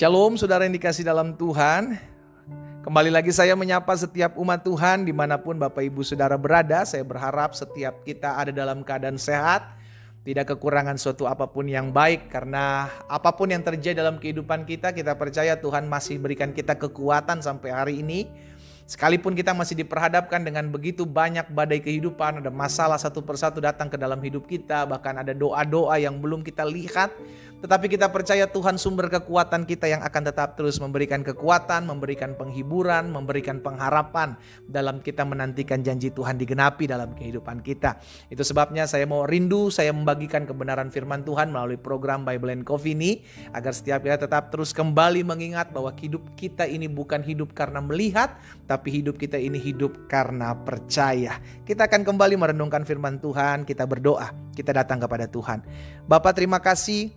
Shalom saudara yang dikasih dalam Tuhan. Kembali lagi saya menyapa setiap umat Tuhan dimanapun Bapak Ibu Saudara berada. Saya berharap setiap kita ada dalam keadaan sehat, tidak kekurangan suatu apapun yang baik. Karena apapun yang terjadi dalam kehidupan kita, kita percaya Tuhan masih berikan kita kekuatan sampai hari ini. Sekalipun kita masih diperhadapkan dengan begitu banyak badai kehidupan, ada masalah satu persatu datang ke dalam hidup kita, bahkan ada doa-doa yang belum kita lihat, tetapi kita percaya Tuhan sumber kekuatan kita yang akan tetap terus memberikan kekuatan, memberikan penghiburan, memberikan pengharapan dalam kita menantikan janji Tuhan digenapi dalam kehidupan kita. Itu sebabnya saya membagikan kebenaran firman Tuhan melalui program Bible and Coffee ini, agar setiap kita tetap terus kembali mengingat bahwa hidup kita ini bukan hidup karena melihat, tapi hidup kita ini hidup karena percaya. Kita akan kembali merenungkan firman Tuhan, kita berdoa, kita datang kepada Tuhan. Bapa, terima kasih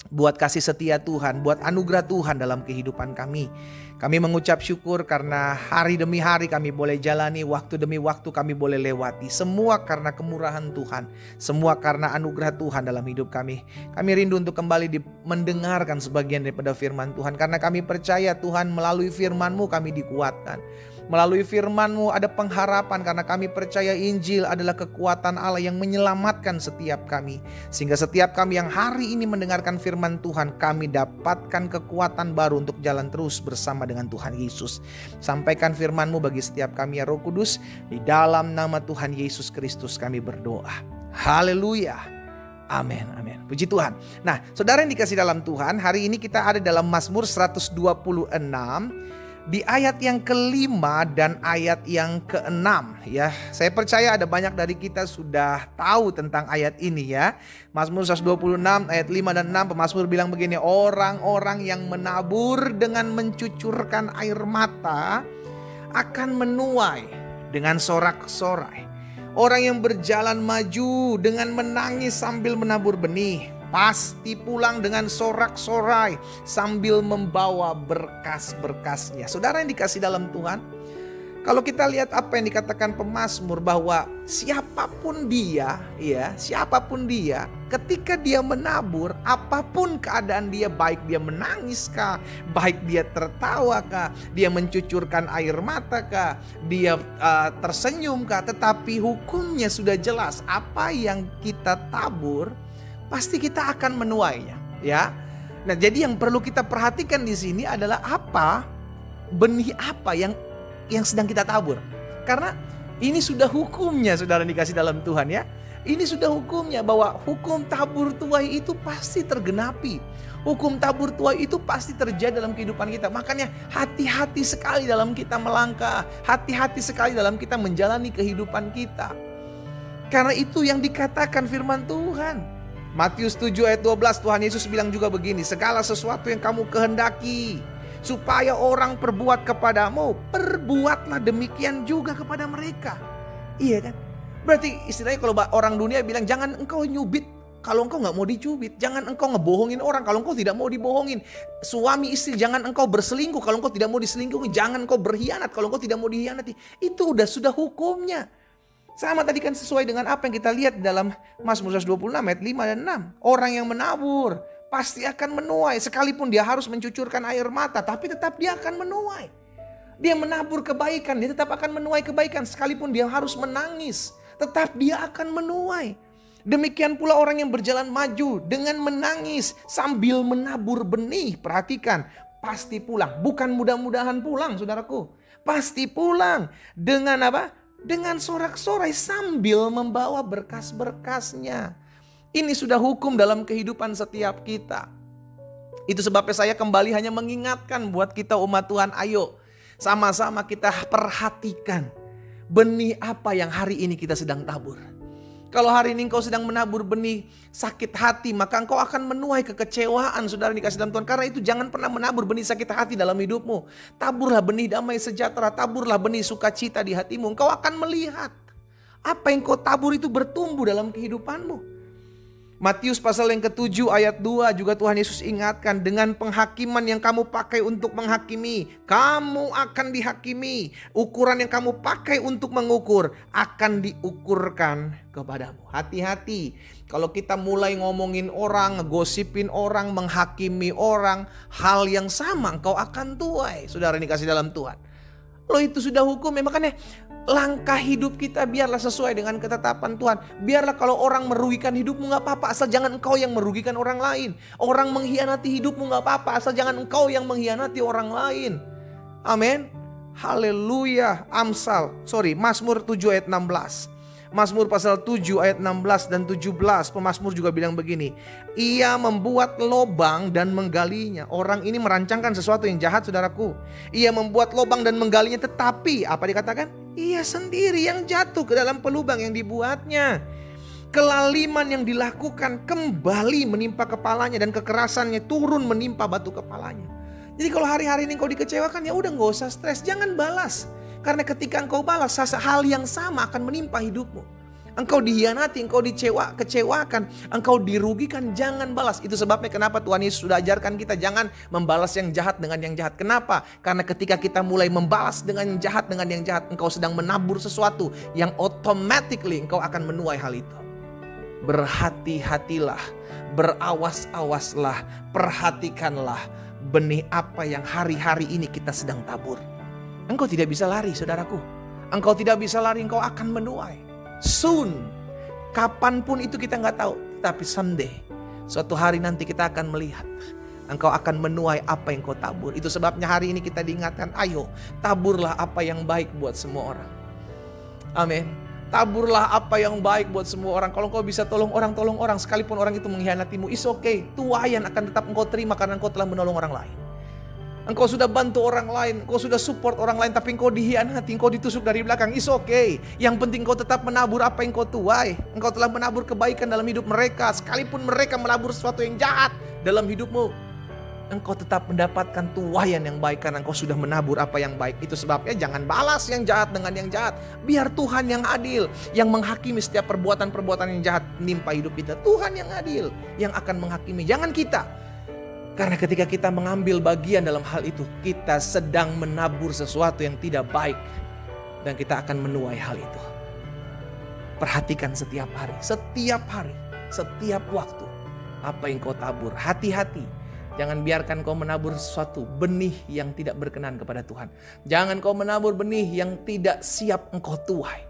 buat kasih setia Tuhan, buat anugerah Tuhan dalam kehidupan kami. Kami mengucap syukur karena hari demi hari kami boleh jalani, waktu demi waktu kami boleh lewati. Semua karena kemurahan Tuhan, semua karena anugerah Tuhan dalam hidup kami. Kami rindu untuk kembali mendengarkan sebagian daripada firman Tuhan, karena kami percaya Tuhan melalui firman-Mu kami dikuatkan. Melalui firman-Mu ada pengharapan, karena kami percaya Injil adalah kekuatan Allah yang menyelamatkan setiap kami. Sehingga setiap kami yang hari ini mendengarkan firman Tuhan, kami dapatkan kekuatan baru untuk jalan terus bersama dengan Tuhan Yesus. Sampaikan firman-Mu bagi setiap kami ya Roh Kudus. Di dalam nama Tuhan Yesus Kristus kami berdoa. Haleluya. Amin, amin. Puji Tuhan. Nah, saudara yang dikasih dalam Tuhan, hari ini kita ada dalam Mazmur 126. Di ayat yang kelima dan ayat yang keenam ya. Saya percaya ada banyak dari kita sudah tahu tentang ayat ini ya. Mazmur 126 ayat 5 dan 6, pemazmur bilang begini: orang-orang yang menabur dengan mencucurkan air mata akan menuai dengan sorak-sorai. Orang yang berjalan maju dengan menangis sambil menabur benih pasti pulang dengan sorak-sorai sambil membawa berkas-berkasnya. Saudara yang dikasih dalam Tuhan, kalau kita lihat apa yang dikatakan pemazmur, bahwa siapapun dia, ketika dia menabur, apapun keadaan dia, baik dia menangis kah, baik dia tertawa kah, dia mencucurkan air mata kah, dia tersenyum kah, tetapi hukumnya sudah jelas. Apa yang kita tabur pasti kita akan menuainya, ya. Nah, jadi yang perlu kita perhatikan di sini adalah benih apa yang sedang kita tabur. Karena ini sudah hukumnya, saudara dikasih dalam Tuhan ya. Ini sudah hukumnya, bahwa hukum tabur tuai itu pasti tergenapi. Hukum tabur tuai itu pasti terjadi dalam kehidupan kita. Makanya hati-hati sekali dalam kita melangkah, hati-hati sekali dalam kita menjalani kehidupan kita. Karena itu yang dikatakan firman Tuhan. Matius 7 ayat 12, Tuhan Yesus bilang juga begini: segala sesuatu yang kamu kehendaki supaya orang perbuat kepadamu, perbuatlah demikian juga kepada mereka. Iya kan? Berarti istilahnya kalau orang dunia bilang, jangan engkau nyubit kalau engkau gak mau dicubit. Jangan engkau ngebohongin orang kalau engkau tidak mau dibohongin. Suami istri, jangan engkau berselingkuh kalau engkau tidak mau diselingkuhi. Jangan engkau berkhianat kalau engkau tidak mau dikhianati. Itu sudah hukumnya. Sama tadi kan sesuai dengan apa yang kita lihat dalam Mazmur 126 ayat 5 dan 6. Orang yang menabur pasti akan menuai. Sekalipun dia harus mencucurkan air mata, tapi tetap dia akan menuai. Dia menabur kebaikan, dia tetap akan menuai kebaikan. Sekalipun dia harus menangis, tetap dia akan menuai. Demikian pula orang yang berjalan maju dengan menangis sambil menabur benih. Perhatikan, pasti pulang. Bukan mudah-mudahan pulang, saudaraku. Pasti pulang. Dengan apa? Dengan sorak-sorai sambil membawa berkas-berkasnya. Ini sudah hukum dalam kehidupan setiap kita. Itu sebabnya saya kembali hanya mengingatkan buat kita umat Tuhan, ayo sama-sama kita perhatikan benih apa yang hari ini kita sedang tabur. Kalau hari ini engkau sedang menabur benih sakit hati, maka engkau akan menuai kekecewaan, saudara dikasih dalam Tuhan. Karena itu jangan pernah menabur benih sakit hati dalam hidupmu. Taburlah benih damai sejahtera, taburlah benih sukacita di hatimu. Engkau akan melihat apa yang kau tabur itu bertumbuh dalam kehidupanmu. Matius pasal yang ke-7 ayat 2 juga Tuhan Yesus ingatkan, dengan penghakiman yang kamu pakai untuk menghakimi, kamu akan dihakimi. Ukuran yang kamu pakai untuk mengukur akan diukurkan kepadamu. Hati-hati kalau kita mulai ngomongin orang, ngegosipin orang, menghakimi orang, hal yang sama engkau akan tuai. Saudara dikasih dalam Tuhan. Loh, itu sudah hukum ya, makanya langkah hidup kita biarlah sesuai dengan ketetapan Tuhan. Biarlah kalau orang merugikan hidupmu gak apa-apa, asal jangan engkau yang merugikan orang lain. Orang mengkhianati hidupmu gak apa-apa, asal jangan engkau yang mengkhianati orang lain. Amin. Haleluya. Mazmur 7 ayat 16. Mazmur pasal 7 ayat 16 dan 17. Pemazmur juga bilang begini, ia membuat lobang dan menggalinya. Orang ini merancangkan sesuatu yang jahat, saudaraku. Ia membuat lobang dan menggalinya, tetapi apa dikatakan? Ia sendiri yang jatuh ke dalam pelubang yang dibuatnya. Kelaliman yang dilakukan kembali menimpa kepalanya, dan kekerasannya turun menimpa batu kepalanya. Jadi kalau hari-hari ini kau dikecewakan, ya udah gak usah stres, jangan balas. Karena ketika engkau balas, hal yang sama akan menimpa hidupmu. Engkau dihianati, engkau kecewakan, engkau dirugikan, jangan balas. Itu sebabnya kenapa Tuhan Yesus sudah ajarkan kita jangan membalas yang jahat dengan yang jahat. Kenapa? Karena ketika kita mulai membalas dengan yang jahat dengan yang jahat, engkau sedang menabur sesuatu yang automatically engkau akan menuai hal itu. Berhati-hatilah, berawas-awaslah, perhatikanlah benih apa yang hari-hari ini kita sedang tabur. Engkau tidak bisa lari, saudaraku. Engkau tidak bisa lari, engkau akan menuai. Soon. Kapanpun itu kita nggak tahu. Tapi someday, suatu hari nanti kita akan melihat. Engkau akan menuai apa yang kau tabur. Itu sebabnya hari ini kita diingatkan, ayo taburlah apa yang baik buat semua orang. Amin. Taburlah apa yang baik buat semua orang. Kalau engkau bisa tolong orang. Sekalipun orang itu mengkhianatimu, it's okay. Tuayan akan tetap engkau terima karena engkau telah menolong orang lain. Engkau sudah bantu orang lain, engkau sudah support orang lain, tapi engkau dihianati, engkau ditusuk dari belakang. It's okay. Yang penting engkau tetap menabur apa yang engkau tuai. Engkau telah menabur kebaikan dalam hidup mereka. Sekalipun mereka menabur sesuatu yang jahat dalam hidupmu, engkau tetap mendapatkan tuaian yang baik karena engkau sudah menabur apa yang baik. Itu sebabnya jangan balas yang jahat dengan yang jahat. Biar Tuhan yang adil, yang menghakimi setiap perbuatan-perbuatan yang jahat menimpa hidup kita. Tuhan yang adil, yang akan menghakimi, jangan kita. Karena ketika kita mengambil bagian dalam hal itu, kita sedang menabur sesuatu yang tidak baik. Dan kita akan menuai hal itu. Perhatikan setiap hari, setiap waktu. Apa yang kau tabur, hati-hati. Jangan biarkan kau menabur sesuatu benih yang tidak berkenan kepada Tuhan. Jangan kau menabur benih yang tidak siap engkau tuai.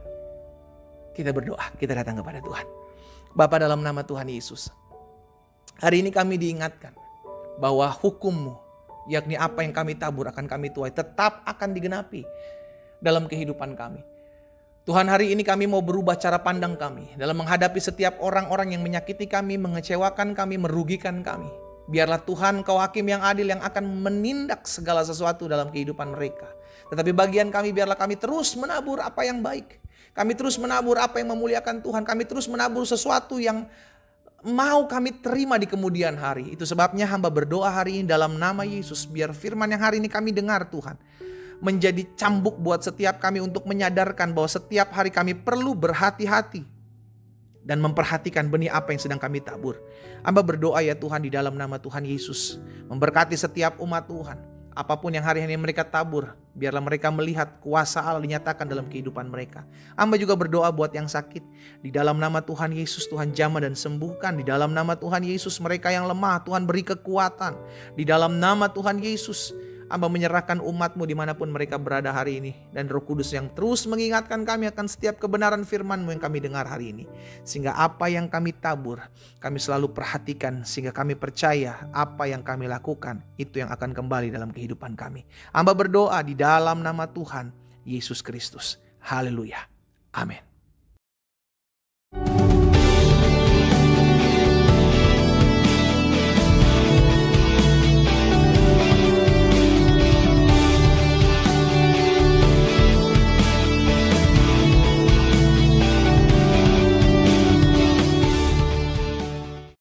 Kita berdoa, kita datang kepada Tuhan. Bapa, dalam nama Tuhan Yesus, hari ini kami diingatkan bahwa hukum-Mu, yakni apa yang kami tabur akan kami tuai, tetap akan digenapi dalam kehidupan kami. Tuhan, hari ini kami mau berubah cara pandang kami dalam menghadapi setiap orang-orang yang menyakiti kami, mengecewakan kami, merugikan kami. Biarlah Tuhan, Kau hakim yang adil yang akan menindak segala sesuatu dalam kehidupan mereka. Tetapi bagian kami, biarlah kami terus menabur apa yang baik. Kami terus menabur apa yang memuliakan Tuhan. Kami terus menabur sesuatu yang mau kami terima di kemudian hari. Itu sebabnya hamba berdoa hari ini dalam nama Yesus. Biar firman yang hari ini kami dengar, Tuhan, menjadi cambuk buat setiap kami untuk menyadarkan bahwa setiap hari kami perlu berhati-hati dan memperhatikan benih apa yang sedang kami tabur. Hamba berdoa ya Tuhan di dalam nama Tuhan Yesus. Memberkati setiap umat Tuhan. Apapun yang hari ini mereka tabur, biarlah mereka melihat kuasa Allah dinyatakan dalam kehidupan mereka. Hamba juga berdoa buat yang sakit. Di dalam nama Tuhan Yesus, Tuhan jamah dan sembuhkan. Di dalam nama Tuhan Yesus, mereka yang lemah, Tuhan beri kekuatan. Di dalam nama Tuhan Yesus, Hamba menyerahkan umat-Mu dimanapun mereka berada hari ini. Dan Roh Kudus yang terus mengingatkan kami akan setiap kebenaran firman-Mu yang kami dengar hari ini. Sehingga apa yang kami tabur, kami selalu perhatikan. Sehingga kami percaya apa yang kami lakukan, itu yang akan kembali dalam kehidupan kami. Hamba berdoa di dalam nama Tuhan Yesus Kristus. Haleluya. Amin.